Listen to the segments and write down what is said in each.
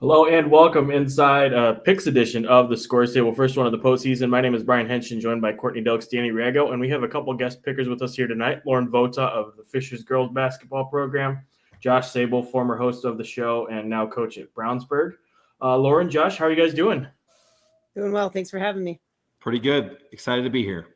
Hello and welcome inside Picks edition of the Scores Table, first one of the postseason. My name is Brian Henshin, joined by Courtney Delks, Danny Rago, and we have a couple guest pickers with us here tonight. Lauren Votaw of the Fishers girls basketball program, Josh Sabol, former host of the show and now coach at Brownsburg. Lauren, Josh, how are you guys doing? Doing well. Thanks for having me. Pretty good. Excited to be here.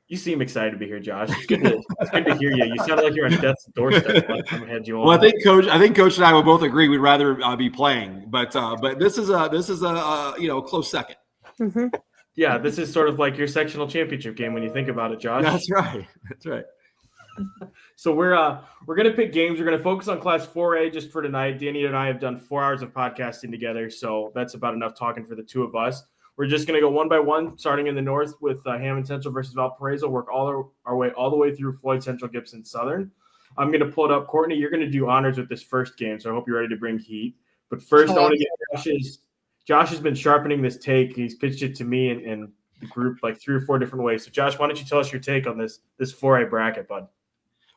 You seem excited to be here, Josh. It's good to hear you. You sound like you're on death's doorstep. Last time I had you on. Well, I think Coach and I would both agree we'd rather be playing, but this is a close second. Mm-hmm. Yeah, this is sort of like your sectional championship game when you think about it, Josh. That's right. So we're gonna pick games. We're gonna focus on Class 4A just for tonight. Danny and I have done 4 hours of podcasting together, so that's about enough talking for the two of us. We're just going to go one by one, starting in the north with Hammond Central versus Valparaiso, work our way all the way through Floyd, Central, Gibson, Southern. I'm going to pull it up. Courtney, you're going to do honors with this first game, so I hope you're ready to bring heat. But first, I want to get Josh has been sharpening this take. He's pitched it to me and the group like 3 or 4 different ways. So, Josh, why don't you tell us your take on this 4A bracket, bud?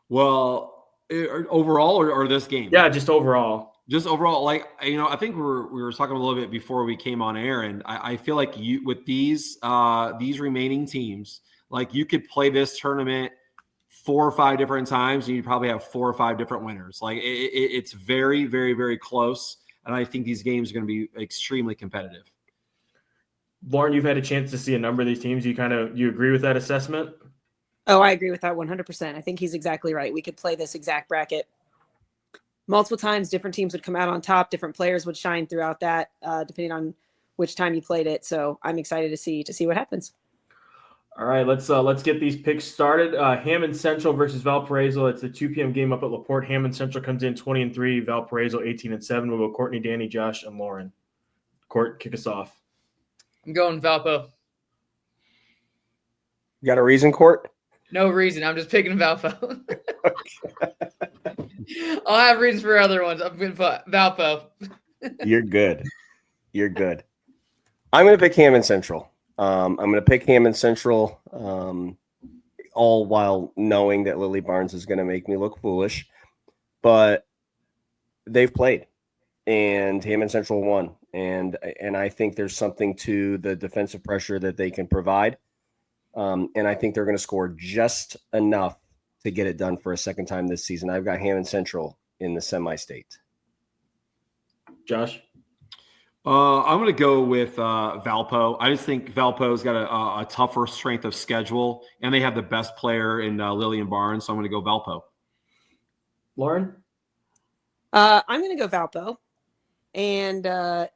Well, overall or this game? Yeah, just overall. Just overall, I think we were talking a little bit before we came on air, and I feel like you with these remaining teams, like you could play this tournament 4 or 5 different times, and you probably have 4 or 5 different winners. Like it's very, very, very close, and I think these games are going to be extremely competitive. Lauren, you've had a chance to see a number of these teams. You agree with that assessment? Oh, I agree with that 100%. I think he's exactly right. We could play this exact bracket multiple times. Different teams would come out on top. Different players would shine throughout that, depending on which time you played it. So I'm excited to see what happens. All right, let's get these picks started. Hammond Central versus Valparaiso. It's a 2 p.m. game up at LaPorte. Hammond Central comes in 20-3. Valparaiso 18-7. We'll go Courtney, Danny, Josh, and Lauren. Court, kick us off. I'm going Valpo. You got a reason, Court? No reason. I'm just picking Valpo. I'll have reasons for other ones. I'm going to Valpo. You're good. I'm going to pick Hammond Central. I'm going to pick Hammond Central, all while knowing that Lily Barnes is going to make me look foolish. But they've played, and Hammond Central won. And I think there's something to the defensive pressure that they can provide. And I think they're going to score just enough to get it done for a second time this season. I've got Hammond Central in the semi-state. Josh? I'm going to go with Valpo. I just think Valpo's got a tougher strength of schedule, and they have the best player in Lillian Barnes, so I'm going to go Valpo. Lauren? I'm going to go Valpo. And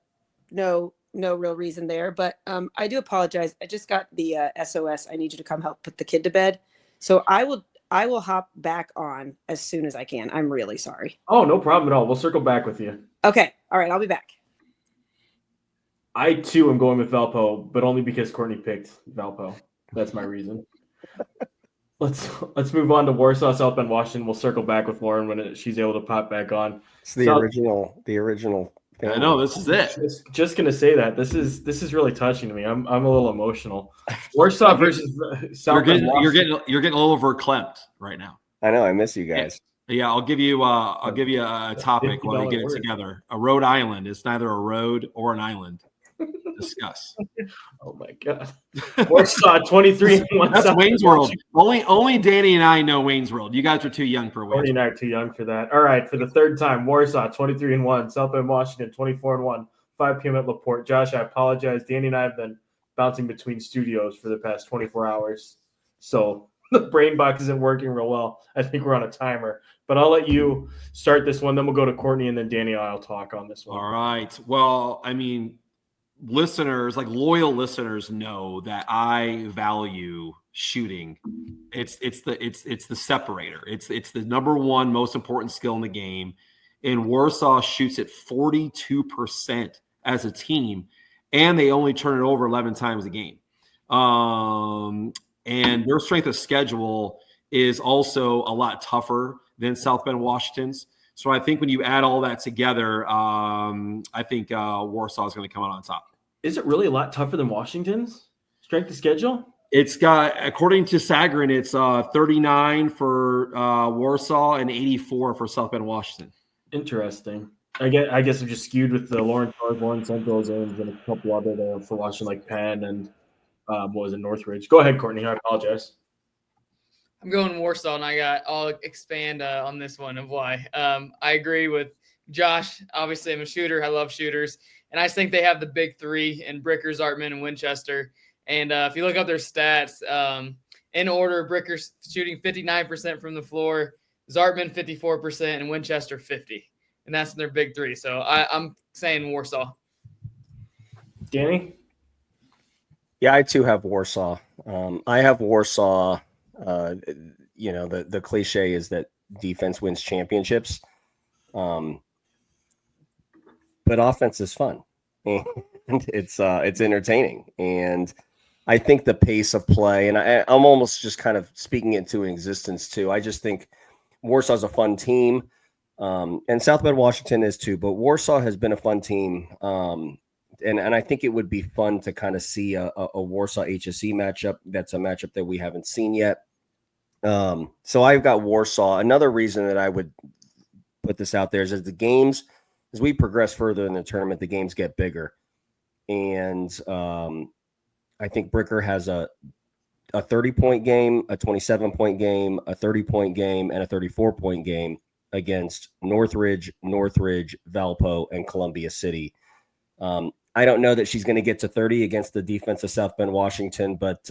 no real reason there. But I do apologize. I just got the SOS. I need you to come help put the kid to bed. So I will hop back on as soon as I can. I'm really sorry. Oh, no problem at all. We'll circle back with you. Okay. All right. I'll be back. I, too, am going with Valpo, but only because Courtney picked Valpo. That's my reason. Let's move on to Warsaw, South Bend, Washington. We'll circle back with Lauren when she's able to pop back on. It's the original. I know, this is it. Just going to say that. This is really touching to me. I'm a little emotional. Warsaw versus South Bend, Washington. You're getting a little verklempt right now. I know. I miss you guys. Yeah, I'll give you a topic while we get it together. A Rhode Island is neither a road or an island. Discuss. Oh my God. Warsaw 23-1. That's Wayne's World. Only Danny and I know Wayne's World. You guys are too young for Wayne's World. Danny and I are too young for that. All right, for the third time, Warsaw 23-1. South Bend, Washington 24-1. 5 p.m. at LaPorte. Josh, I apologize. Danny and I have been bouncing between studios for the past 24 hours. So the brain box isn't working real well. I think we're on a timer. But I'll let you start this one. Then we'll go to Courtney, and then Danny and I will talk on this one. All right. Well, I mean, listeners, like loyal listeners, know that I value shooting. It's the separator. It's the number one most important skill in the game. And Warsaw shoots at 42% as a team, and they only turn it over 11 times a game. And their strength of schedule is also a lot tougher than South Bend Washington's. So I think when you add all that together, I think Warsaw is going to come out on top. Is it really a lot tougher than Washington's strength of schedule? It's got, according to Sagarin, it's 39 for Warsaw and 84 for South Bend Washington. Interesting. I guess I'm just skewed with the Lauren Central zones and a couple other there for watching like Penn and what was it, Northridge. Go ahead, Courtney. I apologize. I'm going Warsaw, and I'll expand on this one of why. I agree with Josh. Obviously, I'm a shooter. I love shooters. And I just think they have the big three in Bricker, Zartman, and Winchester. And if you look up their stats, in order, Bricker's shooting 59% from the floor, Zartman 54%, and Winchester 50%. And that's their big three. So I'm saying Warsaw. Danny? Yeah, I too have Warsaw. I have Warsaw. The cliche is that defense wins championships. But offense is fun, and it's entertaining. And I think the pace of play, and I'm almost just kind of speaking into existence too. I just think Warsaw's a fun team, and South Bend Washington is too. But Warsaw has been a fun team, and I think it would be fun to kind of see a Warsaw IHSAA matchup. That's a matchup that we haven't seen yet. So I've got Warsaw. Another reason that I would put this out there is as the games, as we progress further in the tournament, the games get bigger. And I think Bricker has a 30-point game, a 27-point game, a 30-point game, and a 34-point game against Northridge, Valpo, and Columbia City. I don't know that she's going to get to 30 against the defense of South Bend Washington, but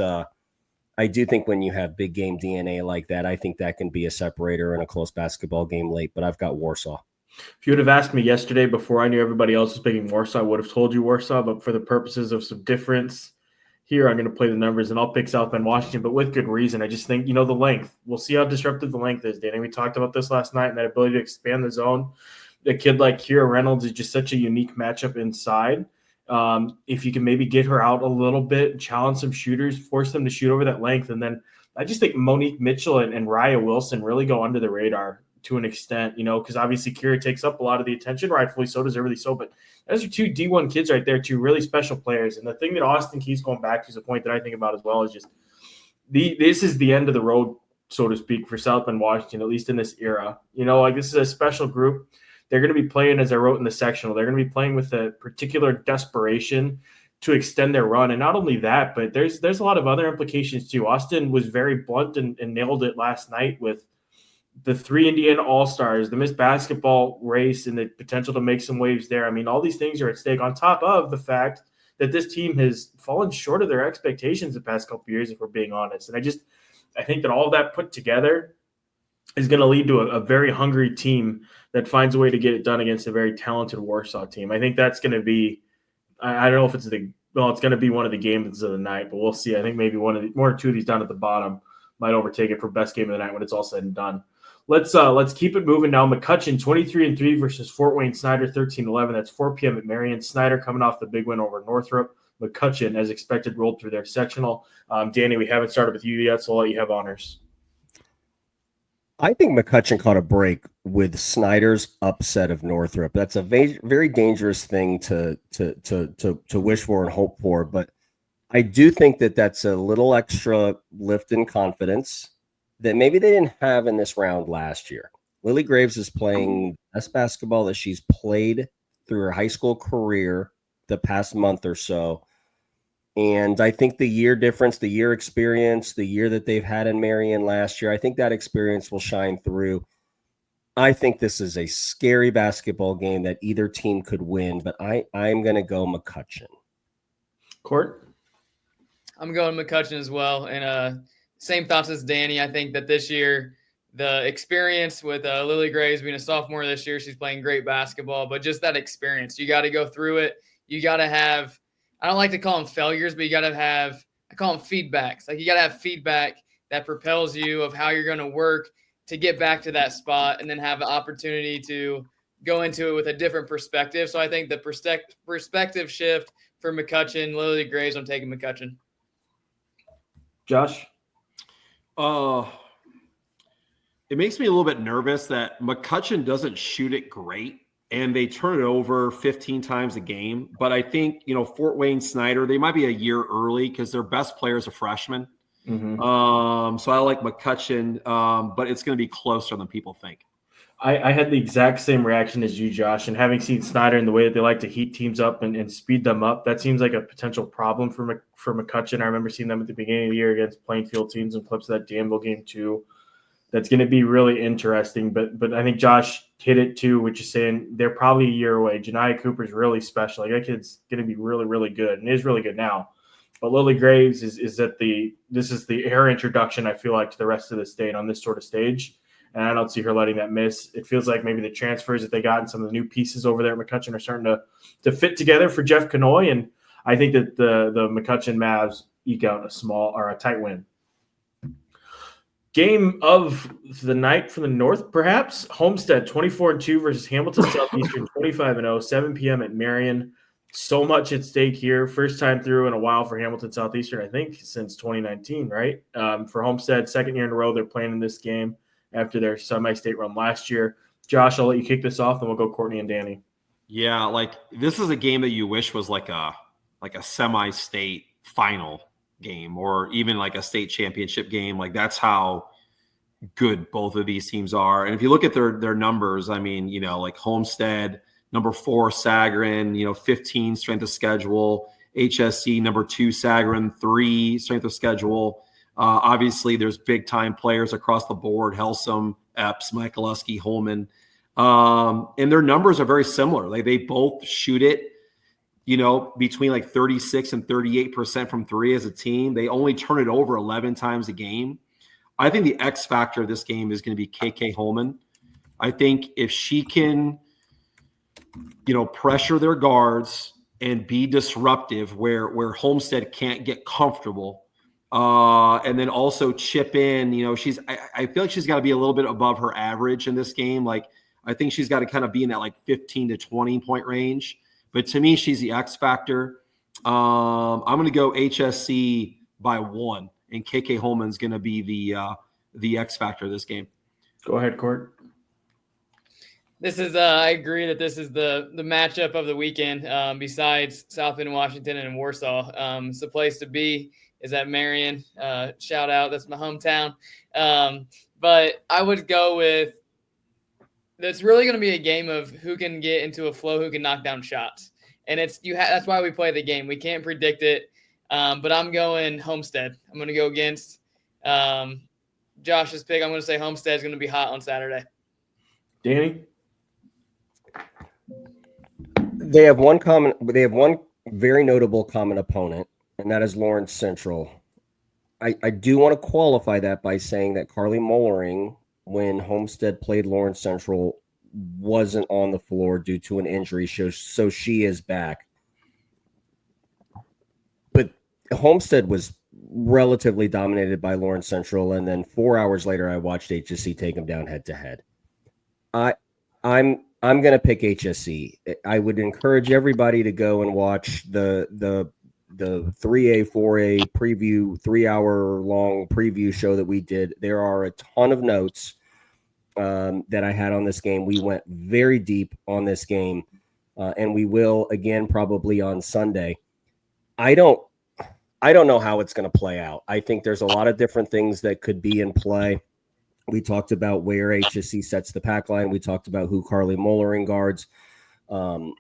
I do think when you have big game DNA like that, I think that can be a separator in a close basketball game late, but I've got Warsaw. If you would have asked me yesterday before I knew everybody else was picking Warsaw, I would have told you Warsaw, but for the purposes of some difference here, I'm going to play the numbers, and I'll pick South Bend Washington, but with good reason. I just think, the length. We'll see how disruptive the length is, Danny. We talked about this last night, and that ability to expand the zone. A kid like Kira Reynolds is just such a unique matchup inside. If you can maybe get her out a little bit, challenge some shooters, force them to shoot over that length. And then I just think Monique Mitchell and Raya Wilson really go under the radar to an extent, because obviously Kira takes up a lot of the attention, rightfully so, deservedly so. But those are two D1 kids right there, two really special players. And the thing that Austin keeps going back to is a point that I think about as well is just this is the end of the road, so to speak, for South Bend Washington, at least in this era. This is a special group. They're going to be playing, as I wrote in the sectional, they're going to be playing with a particular desperation to extend their run. And not only that, but there's a lot of other implications too. Austin was very blunt and nailed it last night with the 3 Indiana All-Stars, the Miss Basketball race, and the potential to make some waves there. I mean, all these things are at stake on top of the fact that this team has fallen short of their expectations the past couple of years, if we're being honest. And I think that all of that put together is going to lead to a very hungry team that finds a way to get it done against a very talented Warsaw team. I think that's going to be – I don't know if it's it's going to be one of the games of the night, but we'll see. I think maybe one or two of these down at the bottom might overtake it for best game of the night when it's all said and done. Let's keep it moving now. McCutcheon 23-3 versus Fort Wayne Snider 13-11. That's 4 p.m. at Marion. Snider coming off the big win over Northrop. McCutcheon, as expected, rolled through their sectional. Danny, we haven't started with you yet, so I'll let you have honors. I think McCutcheon caught a break with Snider's upset of Northrop. That's a very dangerous thing to wish for and hope for, but I do think that that's a little extra lift in confidence that maybe they didn't have in this round last year. Lily Graves is playing the best basketball that she's played through her high school career the past month or so. And I think the year difference, the year experience, the year that they've had in Marion last year, I think that experience will shine through. I think this is a scary basketball game that either team could win, but I'm going to go McCutcheon. Court? I'm going McCutcheon as well. And same thoughts as Danny. I think that this year, the experience with Lily Graves being a sophomore this year, she's playing great basketball, but just that experience, you got to go through it. You got to have, I don't like to call them failures, but you got to have, I call them feedbacks. Like you got to have feedback that propels you of how you're going to work to get back to that spot and then have an opportunity to go into it with a different perspective. So I think the perspective shift for McCutcheon, Lily Graves, I'm taking McCutcheon. Josh? It makes me a little bit nervous that McCutcheon doesn't shoot it great and they turn it over 15 times a game. But I think, Fort Wayne Snider, they might be a year early because their best player is a freshman. Mm-hmm. So I like McCutcheon, but it's going to be closer than people think. I had the exact same reaction as you, Josh, and having seen Snider and the way that they like to heat teams up and speed them up, that seems like a potential problem for McCutcheon. I remember seeing them at the beginning of the year against Plainfield teams and clips of that Danville game too. That's going to be really interesting. But I think Josh hit it too, which is saying they're probably a year away. Janiah Cooper's really special. Like that kid's going to be really, really good, and is really good now. But Lily Graves this is her introduction, I feel like, to the rest of the state on this sort of stage. And I don't see her letting that miss. It feels like maybe the transfers that they got and some of the new pieces over there at McCutcheon are starting to fit together for Jeff Kanoy. And I think that the McCutcheon Mavs eke out a tight win. Game of the night from the north, perhaps. Homestead 24-2 versus Hamilton Southeastern 25-0, 7 p.m. at Marion. So much at stake here. First time through in a while for Hamilton Southeastern, I think, since 2019, right? For Homestead, second year in a row they're playing in this game after their semi-state run last year. Josh, I'll let you kick this off, then we'll go Courtney and Danny. Yeah, like this is a game that you wish was like a semi-state final game or even like a state championship game. Like that's how good both of these teams are. And if you look at their numbers, I mean, like Homestead, number 4, Sagarin, 15 strength of schedule. HSC, number 2, Sagarin, 3 strength of schedule. Obviously, there's big-time players across the board, Helsum, Epps, Michaelewski, Holman. And their numbers are very similar. Like they both shoot it, between like 36 and 38% from 3 as a team. They only turn it over 11 times a game. I think the X factor of this game is going to be KK Holman. I think if she can, pressure their guards and be disruptive where Homestead can't get comfortable, and then also chip in, I feel like she's got to be a little bit above her average in this game. Like I think she's got to kind of be in that like 15 to 20 point range. But to me, she's the X factor. I'm going to go HSC by 1, and KK Holman's going to be the X factor of this game. Go ahead, Court. This is, I agree that this is the matchup of the weekend. Besides South Bend, Washington, and Warsaw, it's the place to be. Is at Marion. Shout out, that's my hometown. But I would go with. It's really going to be a game of who can get into a flow, who can knock down shots, and that's why we play the game. We can't predict it, but I'm going Homestead. I'm going to go against Josh's pick. I'm going to say Homestead is going to be hot on Saturday. Danny. They have one very notable common opponent, and that is Lawrence Central. I do want to qualify that by saying that Carly Mollering, when Homestead played Lawrence Central, wasn't on the floor due to an injury, so she is back. But Homestead was relatively dominated by Lawrence Central, and then 4 hours later, I watched HSC take them down head to head. I'm going to pick HSC. I would encourage everybody to go and watch the 3A, 4A preview, 3-hour-long preview show that we did. There are a ton of notes that I had on this game. We went very deep on this game, and we will again probably on Sunday. I don't know how it's going to play out. I think there's a lot of different things that could be in play. We talked about where HSC sets the pack line. We talked about who Carly Mollering guards. I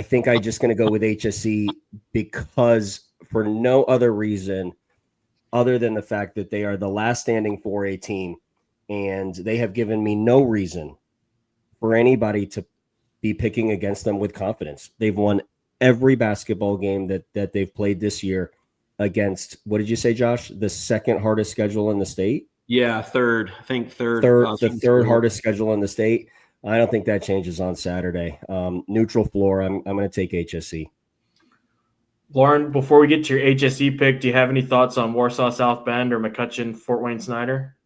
think I'm just going to go with HSC because for no other reason other than the fact that they are the last standing 4A team and they have given me no reason for anybody to be picking against them with confidence. They've won every basketball game that they've played this year against, what did you say, Josh? The second hardest schedule in the state? Yeah, third. I think third. The third hardest schedule in the state. I don't think that changes on Saturday. Neutral floor. I'm going to take HSE. Lauren, before we get to your HSE pick, do you have any thoughts on Warsaw South Bend or McCutcheon Fort Wayne Snider?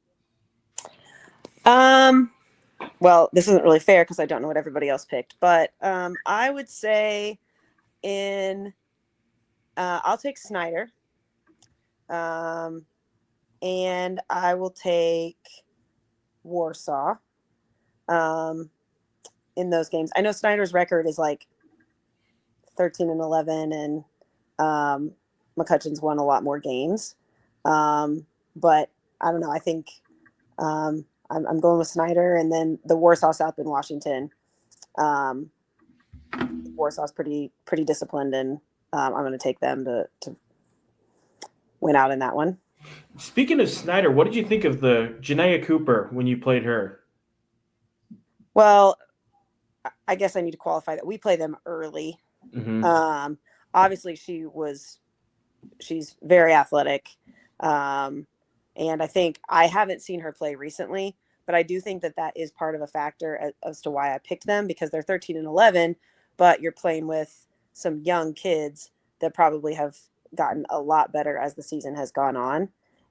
Well, this isn't really fair because I don't know what everybody else picked, but I would say I'll take Snider. And I will take Warsaw in those games. I know Snider's record is like 13-11, and McCutcheon's won a lot more games. But I don't know. I think I'm going with Snider, and then the Warsaw South Bend Washington. Warsaw's pretty disciplined, and I'm going to take them to win out in that one. Speaking of Snider, what did you think of the Janaea Cooper when you played her? Well, I guess I need to qualify that we play them early. Mm-hmm. Obviously, she's very athletic, and I think I haven't seen her play recently, but I do think that is part of a factor as to why I picked them, because they're 13-11, but you're playing with some young kids that probably have gotten a lot better as the season has gone on.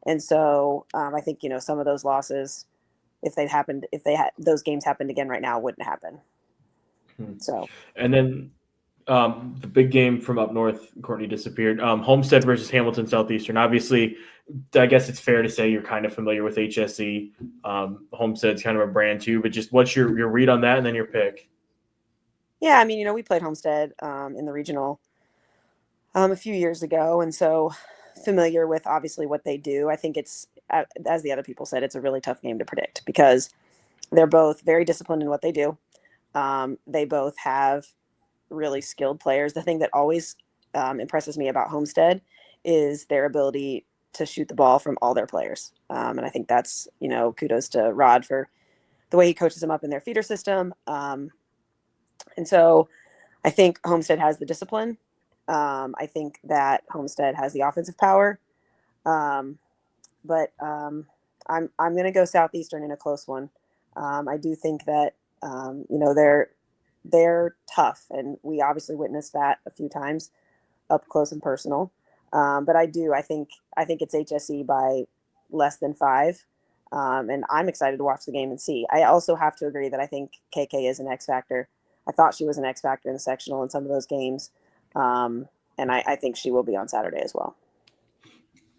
And so I think, some of those losses, if those games happened again right now, wouldn't happen. So, and then the big game from up north, Courtney disappeared. Homestead versus Hamilton Southeastern. Obviously, I guess it's fair to say you're kind of familiar with HSE. Homestead's kind of a brand too, but just what's your read on that, and then your pick? Yeah, I mean, we played Homestead in the regional a few years ago, and so familiar with obviously what they do. I think it's, as the other people said, it's a really tough game to predict because they're both very disciplined in what they do. They both have really skilled players. The thing that always impresses me about Homestead is their ability to shoot the ball from all their players. And I think that's, kudos to Rod for the way he coaches them up in their feeder system. And so I think Homestead has the discipline. I think that Homestead has the offensive power. But I'm going to go Southeastern in a close one. I do think that, they're tough, and we obviously witnessed that a few times up close and personal. But I think it's HSE by less than 5. And I'm excited to watch the game and see. I also have to agree that I think KK is an X factor. I thought she was an X factor in the sectional in some of those games. And I think she will be on Saturday as well.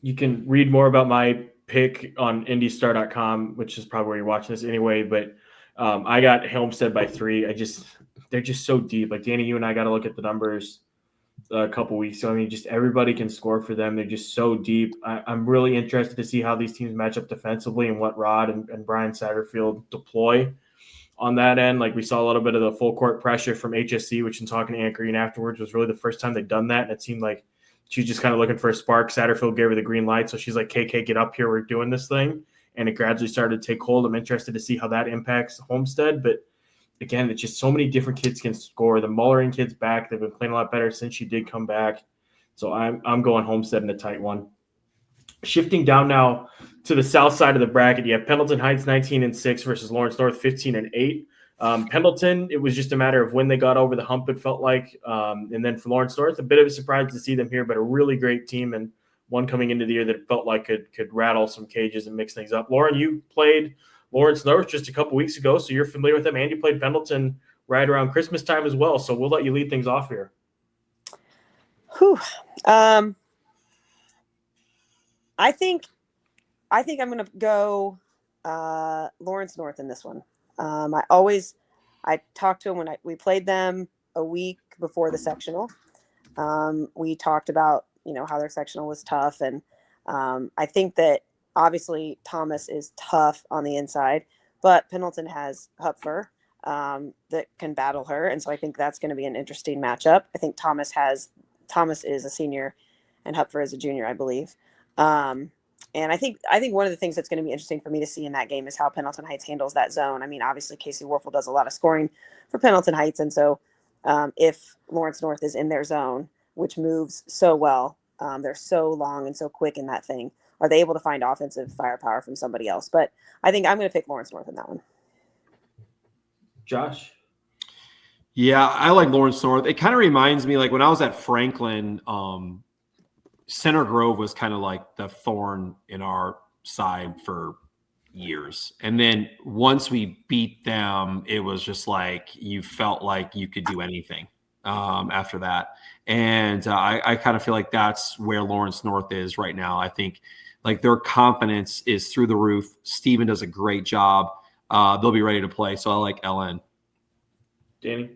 You can read more about my pick on IndyStar.com, which is probably where you're watching this anyway. But I got Homestead by 3. They're just so deep. Like Danny, you and I got to look at the numbers a couple weeks. So I mean, just everybody can score for them. They're just so deep. I'm really interested to see how these teams match up defensively and what Rod and Brian Satterfield deploy on that end. Like we saw a little bit of the full court pressure from HSC, which in talking to Ann Green afterwards was really the first time they'd done that. And it seemed like she was just kind of looking for a spark. Satterfield gave her the green light. So she's like, KK, get up here. We're doing this thing. And it gradually started to take hold. I'm interested to see how that impacts Homestead. But again, it's just so many different kids can score. The Mullering kid's back. They've been playing a lot better since she did come back. So I'm going Homestead in a tight one. Shifting down now to the south side of the bracket, you have Pendleton Heights 19-6 versus Lawrence North 15-8. Pendleton, it was just a matter of when they got over the hump, it felt like. And then for Lawrence North, a bit of a surprise to see them here, but a really great team and one coming into the year that felt like could rattle some cages and mix things up. Lauren, you played Lawrence North just a couple weeks ago, so you're familiar with them, and you played Pendleton right around Christmas time as well. So we'll let you lead things off here. Whew. I think I'm going to go Lawrence North in this one. I talked to him when we played them a week before the sectional. We talked about, how their sectional was tough. And I think that obviously Thomas is tough on the inside, but Pendleton has Hupfer that can battle her. And so I think that's going to be an interesting matchup. I think Thomas is a senior and Hupfer is a junior, I believe. And I think one of the things that's going to be interesting for me to see in that game is how Pendleton Heights handles that zone. I mean, obviously Casey Warfel does a lot of scoring for Pendleton Heights, and so if Lawrence North is in their zone, which moves so well, they're so long and so quick in that thing. Are they able to find offensive firepower from somebody else? But I think I'm going to pick Lawrence North in that one. Josh? Yeah, I like Lawrence North. It kind of reminds me, like when I was at Franklin, Center Grove was kind of like the thorn in our side for years. And then once we beat them, it was just like you felt like you could do anything after that. And I kind of feel like that's where Lawrence North is right now. I think like their confidence is through the roof. Steven does a great job. They'll be ready to play. So I like LN. Danny?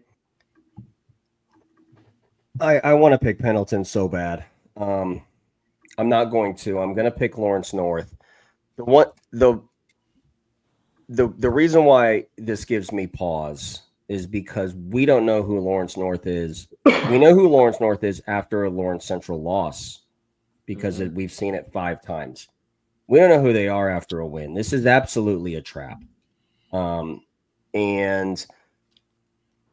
I want to pick Pendleton so bad. I'm not going to. I'm going to pick Lawrence North. The reason why this gives me pause is because we don't know who Lawrence North is. We know who Lawrence North is after a Lawrence Central loss because we've seen it 5 times. We don't know who they are after a win. This is absolutely a trap. And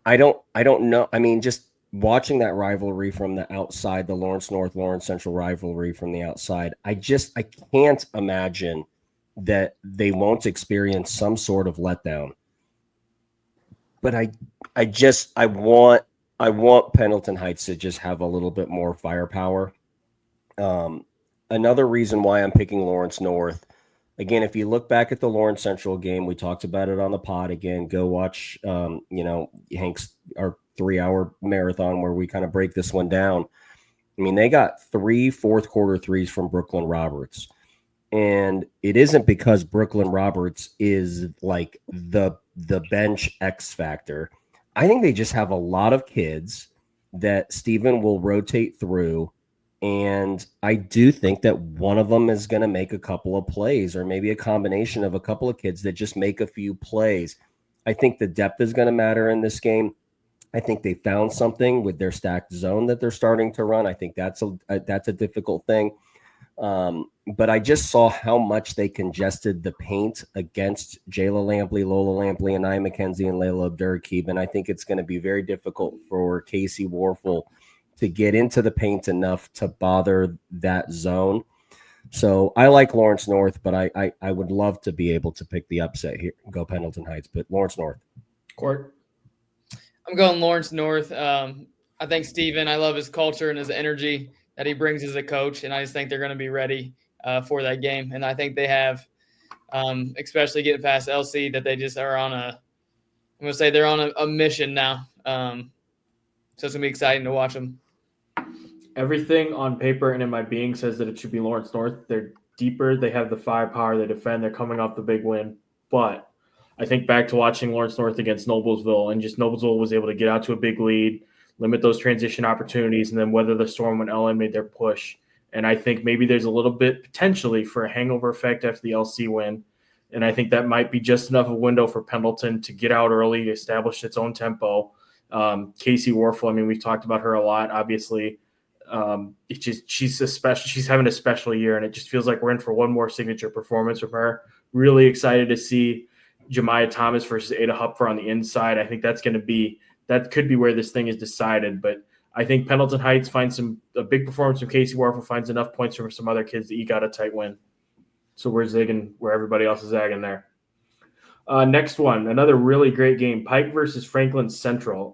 I don't know. I mean, just watching that rivalry from the outside, the Lawrence North, Lawrence Central rivalry from the outside, I can't imagine that they won't experience some sort of letdown. But I want Pendleton Heights to just have a little bit more firepower. Another reason why I'm picking Lawrence North, again, if you look back at the Lawrence Central game, we talked about it on the pod again. Go watch, Hank's our 3-hour marathon where we kind of break this one down. I mean, they got 3 fourth-quarter threes from Brooklyn Roberts. And it isn't because Brooklyn Roberts is like the bench X factor. I think they just have a lot of kids that Steven will rotate through. And I do think that one of them is going to make a couple of plays, or maybe a combination of a couple of kids that just make a few plays. I think the depth is going to matter in this game. I think they found something with their stacked zone that they're starting to run. I think that's a difficult thing. But I just saw how much they congested the paint against Jayla Lampley, Lola Lampley, and Nia McKenzie and Layla Abdurkeeb. And I think it's going to be very difficult for Casey Warfel to get into the paint enough to bother that zone. So I like Lawrence North, but I would love to be able to pick the upset here and go Pendleton Heights, but Lawrence North. Court? I'm going Lawrence North. I think Steven, I love his culture and his energy that he brings as a coach, and I just think they're going to be ready for that game. And I think they have, especially getting past LC, that they just are on they're on a mission now. So it's going to be exciting to watch them. Everything on paper and in my being says that it should be Lawrence North. They're deeper. They have the firepower. They defend. They're coming off the big win. But I think back to watching Lawrence North against Noblesville, and just Noblesville was able to get out to a big lead, limit those transition opportunities, and then weather the storm when LN made their push. And I think maybe there's a little bit potentially for a hangover effect after the LC win. And I think that might be just enough of a window for Pendleton to get out early, establish its own tempo. Casey Warfel, I mean, we've talked about her a lot, obviously. She's having a special year, and it just feels like we're in for one more signature performance from her. Really excited to see Jemiah Thomas versus Ada Hupfer on the inside. I think that could be where this thing is decided. But I think Pendleton Heights finds a big performance from Casey Warfel, finds enough points from some other kids to eke out a tight win. So we're zigging where everybody else is zagging there. Next one, another really great game, Pike versus Franklin Central.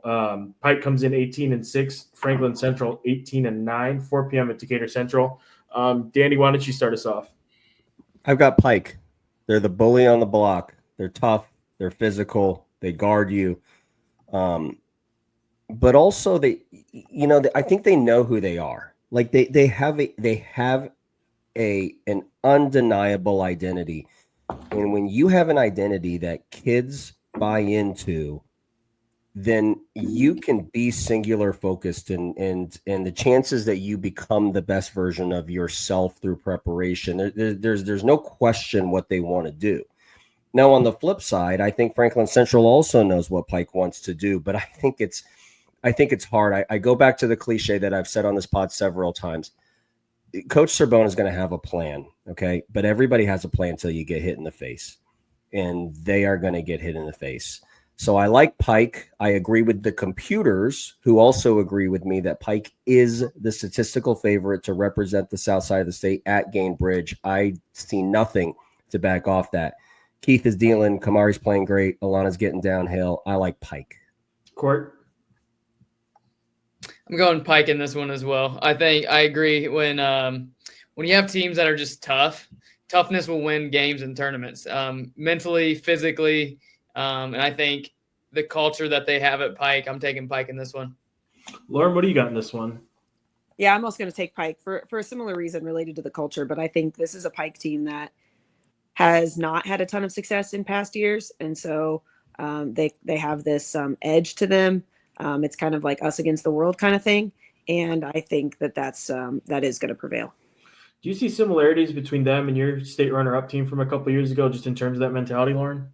Pike comes in 18-6, Franklin Central 18-9, 4 p.m. at Decatur Central. Danny, why don't you start us off? I've got Pike. They're the bully on the block. They're tough. They're physical. They guard you. But also I think they know who they are. Like they have an undeniable identity. And when you have an identity that kids buy into, then you can be singular focused and the chances that you become the best version of yourself through preparation, there's no question what they want to do. Now, on the flip side, I think Franklin Central also knows what Pike wants to do, but I think it's hard. I go back to the cliche that I've said on this pod several times. Coach Sorbonne is going to have a plan, okay? But everybody has a plan until you get hit in the face, and they are going to get hit in the face. So I like Pike. I agree with the computers, who also agree with me that Pike is the statistical favorite to represent the south side of the state at Gainbridge. I see nothing to back off that. Keith is dealing. Kamari's playing great. Alana's getting downhill. I like Pike. Court. I'm going Pike in this one as well. I think I agree when you have teams that are just toughness will win games and tournaments, mentally, physically, and I think the culture that they have at Pike, I'm taking Pike in this one. Lauren, what do you got in this one? Yeah, I'm also going to take Pike for a similar reason related to the culture, but I think this is a Pike team that has not had a ton of success in past years, and so they have this edge to them. It's kind of like us against the world kind of thing, and I think that is going to prevail. Do you see similarities between them and your state runner-up team from a couple of years ago, just in terms of that mentality, Lauren?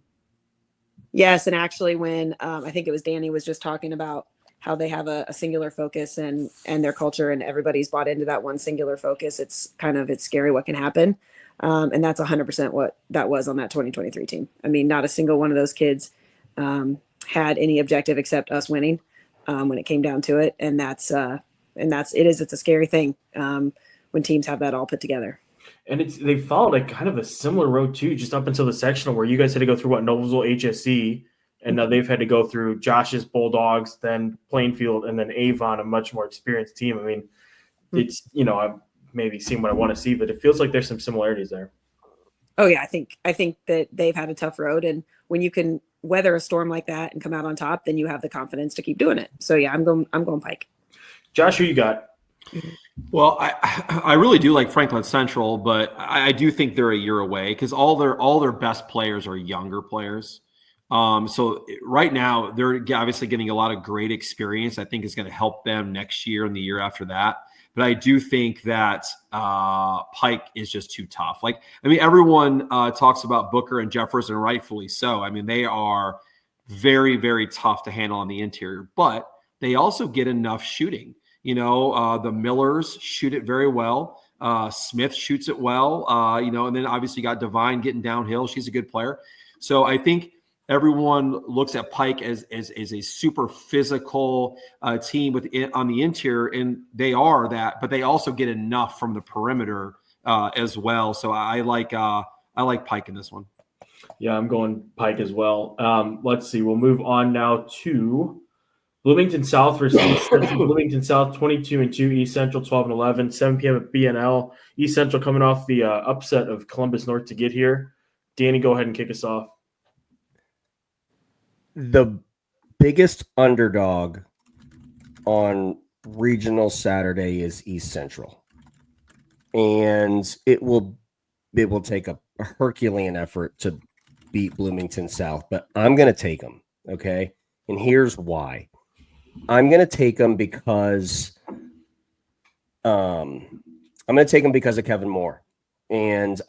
Yes, and actually, when I think it was Danny was just talking about how they have a singular focus and their culture, and everybody's bought into that one singular focus. It's scary what can happen. And that's 100% what that was on that 2023 team. I mean, not a single one of those kids had any objective except us winning when it came down to it. And it's a scary thing when teams have that all put together. And they followed a kind of a similar road too, just up until the sectional where you guys had to go through Noblesville HSE, and now they've had to go through Josh's Bulldogs, then Plainfield, and then Avon, a much more experienced team. I mean, it's, I've maybe seen what I want to see, but it feels like there's some similarities there. Oh yeah, I think that they've had a tough road, and when you can weather a storm like that and come out on top, then you have the confidence to keep doing it. So yeah, I'm going Pike. Josh, who you got? Well, I really do like Franklin Central, but I do think they're a year away because all their best players are younger players. So right now they're obviously getting a lot of great experience. I think is going to help them next year and the year after that. But I do think that Pike is just too tough. Everyone talks about Booker and Jefferson, rightfully so. I mean, they are very, very tough to handle on the interior, but they also get enough shooting. The Millers shoot it very well. Smith shoots it well, and then obviously you got Divine getting downhill. She's a good player. So I think everyone looks at Pike as a super physical team on the interior, and they are that, but they also get enough from the perimeter as well. So I like Pike in this one. Yeah, I'm going Pike as well. Let's see. We'll move on now to Bloomington South versus East Central. Bloomington South 22-2, East Central 12-11, 7 p.m. at BNL. East Central coming off the upset of Columbus North to get here. Danny, go ahead and kick us off. The biggest underdog on regional Saturday is East Central, and it will take a Herculean effort to beat Bloomington South, but I'm going to take them. Okay. And here's why. I'm going to take them because of Kevin Moore. And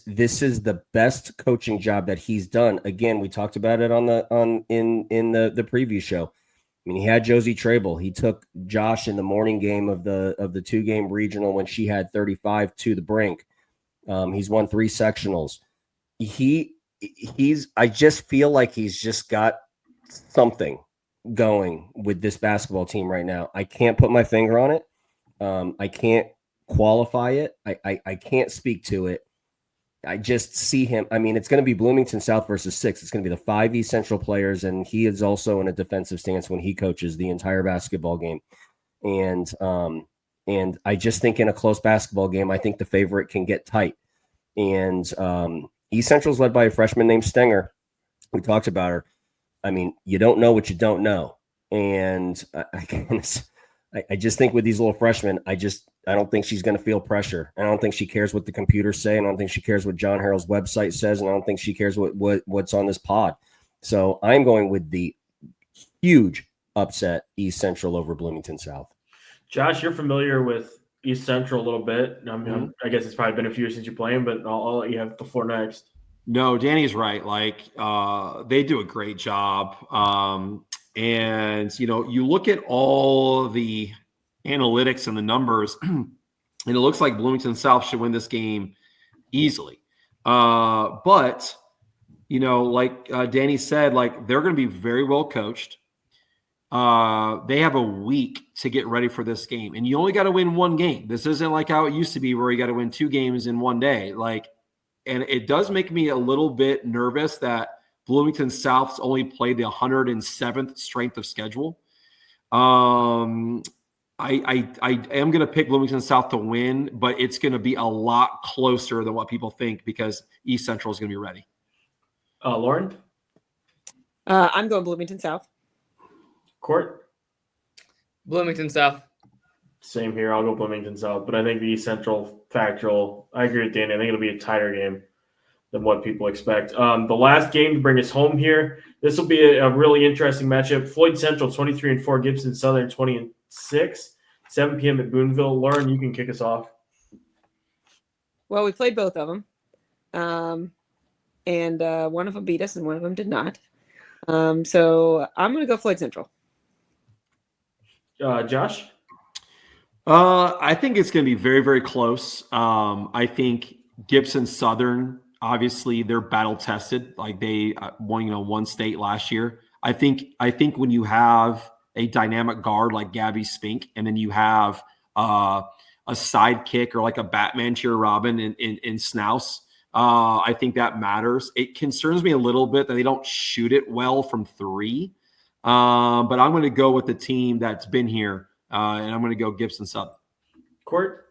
this is the best coaching job that he's done. Again, we talked about it in the preview show. I mean, he had Josie Trable. He took Josh in the morning game of the 2-game regional when she had 35 to the brink. He's won 3 sectionals. I just feel like he's just got something going with this basketball team right now. I can't put my finger on it. I can't qualify it. I can't speak to it. I just see him. I mean, it's going to be Bloomington South versus 6. It's going to be the 5 East Central players, and he is also in a defensive stance when he coaches the entire basketball game. And I just think in a close basketball game, I think the favorite can get tight. And East Central is led by a freshman named Stenger. We talked about her. I mean, you don't know what you don't know. And I just think with these little freshmen, I don't think she's going to feel pressure. I don't think she cares what the computers say. And I don't think she cares what John Harrell's website says. And I don't think she cares what's on this pod. So I'm going with the huge upset East Central over Bloomington South. Josh, you're familiar with East Central a little bit. I guess it's probably been a few years since you're playing, but I'll let you have the floor next. No, Danny's right. They do a great job. And, you look at all the analytics and the numbers, And it looks like Bloomington South should win this game easily. But, like Danny said, like they're going to be very well coached. They have a week to get ready for this game. And you only got to win one game. This isn't like how it used to be where you got to win 2 games in one day. And it does make me a little bit nervous that Bloomington South's only played the 107th strength of schedule. I am going to pick Bloomington South to win, but it's going to be a lot closer than what people think because East Central is going to be ready. Lauren? I'm going Bloomington South. Court? Bloomington South. Same here. I'll go Bloomington South, but I think the East Central factual. I agree with Danny. I think it'll be a tighter game than what people expect. The last game to bring us home here. This will be a really interesting matchup. Floyd Central 23-4, Gibson Southern 20-6, 7 p.m. at Boonville. Lauren, you can kick us off. Well, we played both of them, and one of them beat us, and one of them did not. So I'm going to go Floyd Central. Josh? I think it's going to be very, very close. I think Gibson Southern, obviously, they're battle tested. Like they won state last year. I think when you have a dynamic guard like Gabby Spink, and then you have a sidekick or like a Batman to your Robin in Snouse, I think that matters. It concerns me a little bit that they don't shoot it well from 3. But I'm going to go with the team that's been here, and I'm going to go Gibson Southern. Court?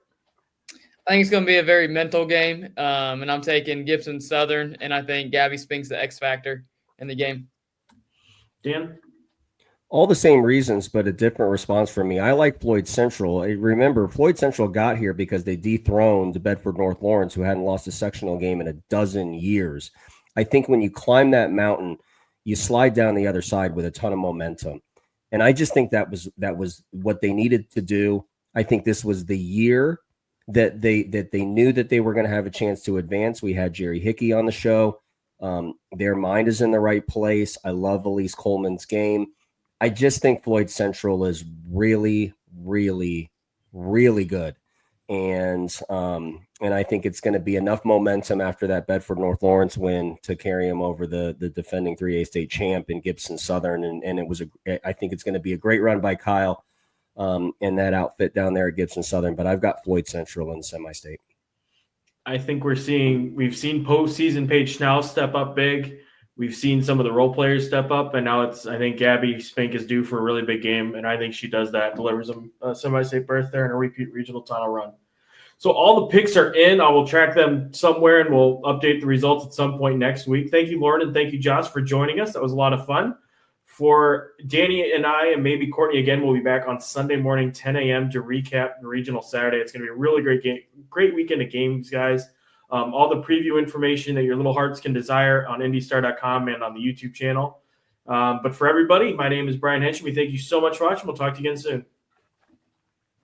I think it's going to be a very mental game, and I'm taking Gibson Southern, and I think Gabby Spink's the X factor in the game. Dan? All the same reasons, but a different response from me. I like Floyd Central. Remember, Floyd Central got here because they dethroned Bedford North Lawrence, who hadn't lost a sectional game in 12 years. I think when you climb that mountain, you slide down the other side with a ton of momentum. And I just think that was what they needed to do. I think this was the year that they knew that they were going to have a chance to advance. We had Jerry Hickey on the show. Their mind is in the right place. I love Elise Coleman's game. I just think Floyd Central is really, really, really good. And I think it's going to be enough momentum after that Bedford North Lawrence win to carry him over the defending 3A state champ in Gibson Southern. And I think it's going to be a great run by Kyle in that outfit down there at Gibson Southern. But I've got Floyd Central in semi-state. I think we've seen postseason Paige Schnauz step up big. We've seen some of the role players step up, and now I think Gabby Spink is due for a really big game, and I think she does that, delivers a semi-state berth there and a repeat regional title run. So all the picks are in. I will track them somewhere, and we'll update the results at some point next week. Thank you, Lauren, and thank you, Josh, for joining us. That was a lot of fun. For Danny and I, and maybe Courtney again, we'll be back on Sunday morning, 10 a.m. to recap the regional Saturday. It's going to be a really great game, great weekend of games, guys. All the preview information that your little hearts can desire on IndyStar.com and on the YouTube channel. But for everybody, my name is Brian Henson. We thank you so much for watching. We'll talk to you again soon.